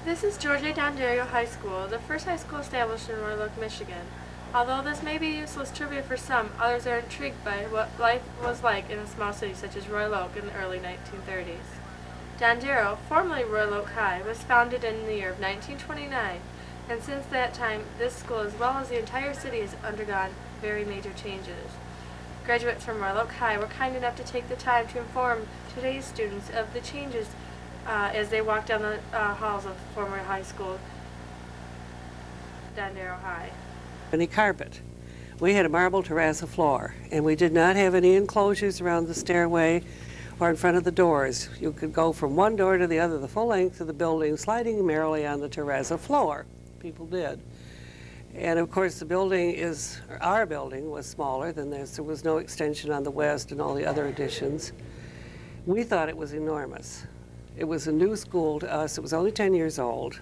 This is Dondero High School, the first high school established in Royal Oak, Michigan. Although this may be useless trivia for some, others are intrigued by what life was like in a small city such as Royal Oak in the early 1930s. Dondero, formerly Royal Oak High, was founded in the year of 1929, and since that time, this school, as well as the entire city, has undergone very major changes. Graduates from Royal Oak High were kind enough to take the time to inform today's students of the changes as they walk down the halls of former high school, Dondero High. Any carpet. We had a marble terrazzo floor, and we did not have any enclosures around the stairway or in front of the doors. You could go from one door to the other the full length of the building, sliding merrily on the terrazzo floor. People did. And of course the building our building was smaller than this. There was no extension on the west and all the other additions. We thought it was enormous. It was a new school to us. It was only 10 years old.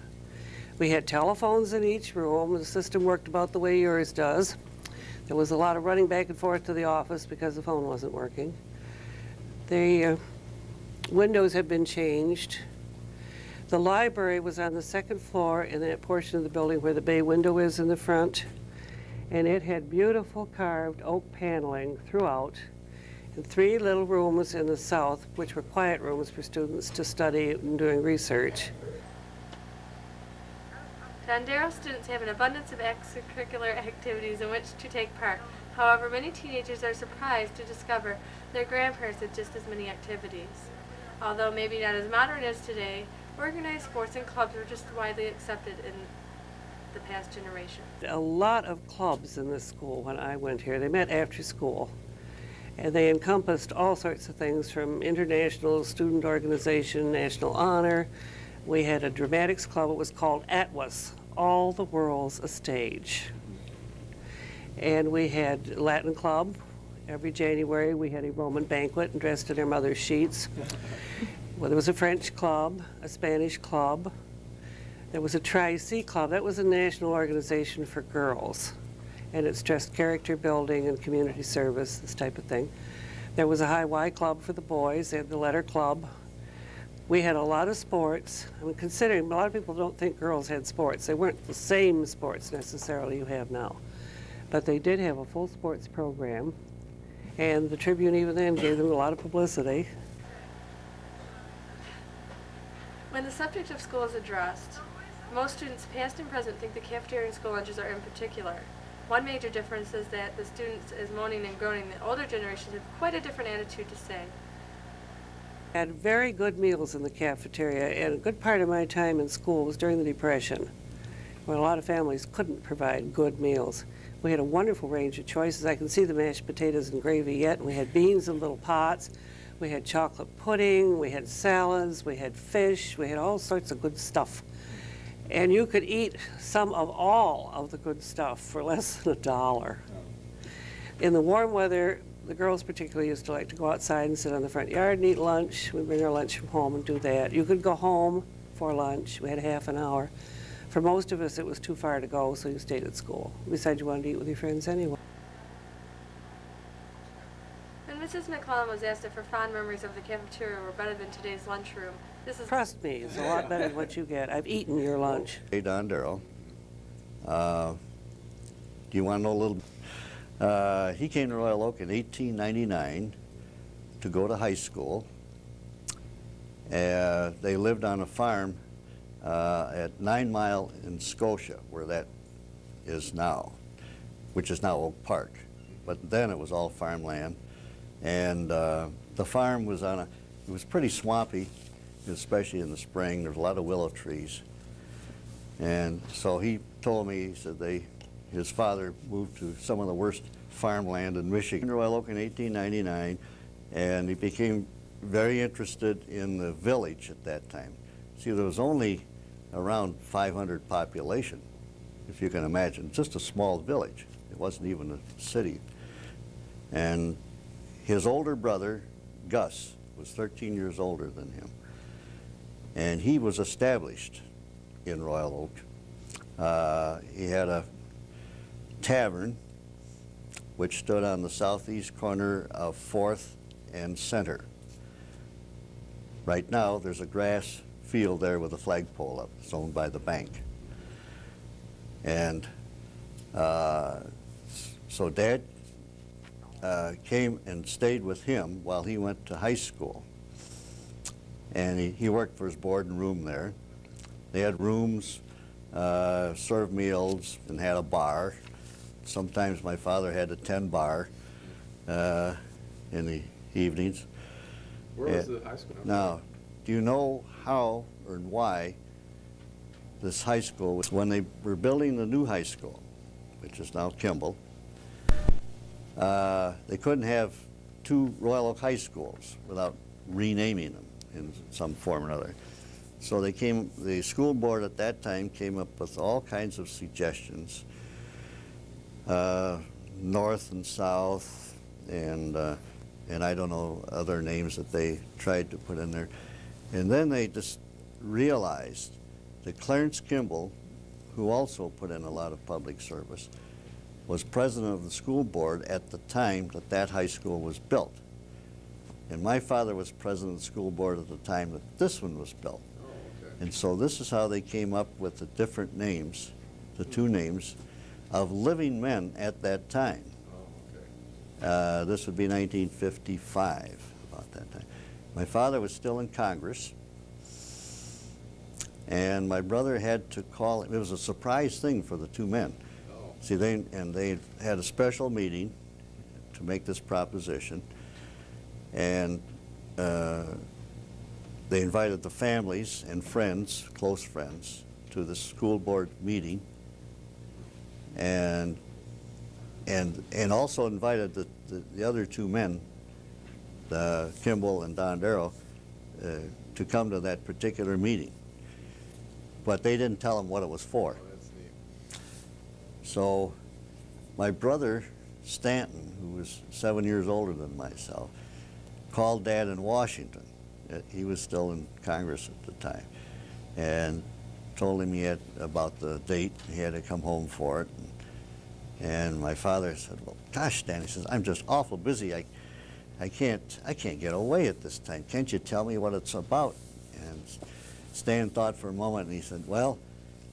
We had telephones in each room. The system worked about the way yours does. There was a lot of running back and forth to the office because the phone wasn't working. The windows had been changed. The library was on the second floor in that portion of the building where the bay window is in the front. And it had beautiful carved oak paneling throughout, and 3 little rooms in the south, which were quiet rooms for students to study and doing research. Dondero students have an abundance of extracurricular activities in which to take part. However, many teenagers are surprised to discover their grandparents had just as many activities. Although maybe not as modern as today, organized sports and clubs were just widely accepted in the past generation. A lot of clubs in this school when I went here. They met after school. And they encompassed all sorts of things from international student organization, national honor. We had a dramatics club. It was called Atlas, All the World's a Stage. And we had Latin club. Every January we had a Roman banquet and dressed in our mother's sheets. Well, there was a French club, a Spanish club. There was a Tri-C club. That was a national organization for girls. And it stressed character building and community service, this type of thing. There was a high Y club for the boys. They had the letter club. We had a lot of sports. I mean, considering a lot of people don't think girls had sports. They weren't the same sports necessarily you have now. But they did have a full sports program. And the Tribune even then gave them a lot of publicity. When the subject of school is addressed, most students, past and present, think the cafeteria and school lunches are in particular. One major difference is that the students is moaning and groaning. The older generations have quite a different attitude to say. Had very good meals in the cafeteria, and a good part of my time in school was during the Depression, when a lot of families couldn't provide good meals. We had a wonderful range of choices. I can see the mashed potatoes and gravy yet, and we had beans in little pots. We had chocolate pudding, we had salads, we had fish, we had all sorts of good stuff. And you could eat some of all of the good stuff for less than $1. In the warm weather, the girls particularly used to like to go outside and sit on the front yard and eat lunch. We'd bring our lunch from home and do that. You could go home for lunch. We had half an hour. For most of us, it was too far to go, so you stayed at school. Besides, you wanted to eat with your friends anyway. When Mrs. McClellan was asked if her fond memories of the cafeteria were better than today's lunchroom, Trust me, it's a lot better than what you get. I've eaten your lunch. Hey, Dondero. Do you want to know a little? He came to Royal Oak in 1899 to go to high school. They lived on a farm at 9 Mile in Scotia, where that is now, which is now Oak Park. But then it was all farmland. And the farm was it was pretty swampy, especially in the spring. There's a lot of willow trees. And so he told me, he said his father moved to some of the worst farmland in Michigan. Royal Oak in 1899, and he became very interested in the village at that time. See, there was only around 500 population, if you can imagine. Just a small village. It wasn't even a city. And his older brother, Gus, was 13 years older than him. And he was established in Royal Oak. He had a tavern which stood on the southeast corner of 4th and Center. Right now, there's a grass field there with a flagpole up. It's owned by the bank. And so Dad came and stayed with him while he went to high school. And he worked for his board and room there. They had rooms, served meals, and had a bar. Sometimes my father had a 10 bar in the evenings. Where was the high school? Now, do you know how or why this high school was? When they were building the new high school, which is now Kimball, they couldn't have two Royal Oak high schools without renaming them in some form or another. So the school board at that time came up with all kinds of suggestions, north and south, and I don't know other names that they tried to put in there. And then they just realized that Clarence Kimball, who also put in a lot of public service, was president of the school board at the time that that high school was built. And my father was president of the school board at the time that this one was built. Oh, okay. And so this is how they came up with the different names, the two names, of living men at that time. Oh, okay. This would be 1955, about that time. My father was still in Congress, and my brother had to call. It was a surprise thing for the two men. Oh. See, they had a special meeting to make this proposition, and they invited the families and friends, close friends, to the school board meeting, and also invited the other two men, Kimball and Dondero, to come to that particular meeting. But they didn't tell them what it was for. Oh, that's neat. So my brother, Stanton, who was 7 years older than myself, called Dad in Washington. He was still in Congress at the time, and told him about the date. He had to come home for it. And my father said, "Well, gosh, Stan," he says, "I'm just awful busy. I can't get away at this time. Can't you tell me what it's about?" And Stan thought for a moment, and he said, "Well,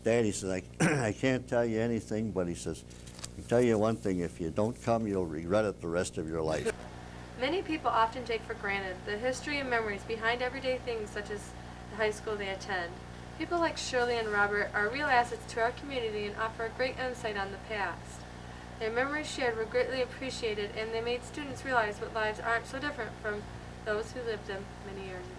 Dad," he said, I can't tell you anything, but he says, "I can tell you one thing, if you don't come, you'll regret it the rest of your life." Many people often take for granted the history and memories behind everyday things such as the high school they attend. People like Shirley and Robert are real assets to our community and offer a great insight on the past. Their memories shared were greatly appreciated, and they made students realize what lives aren't so different from those who lived them many years ago.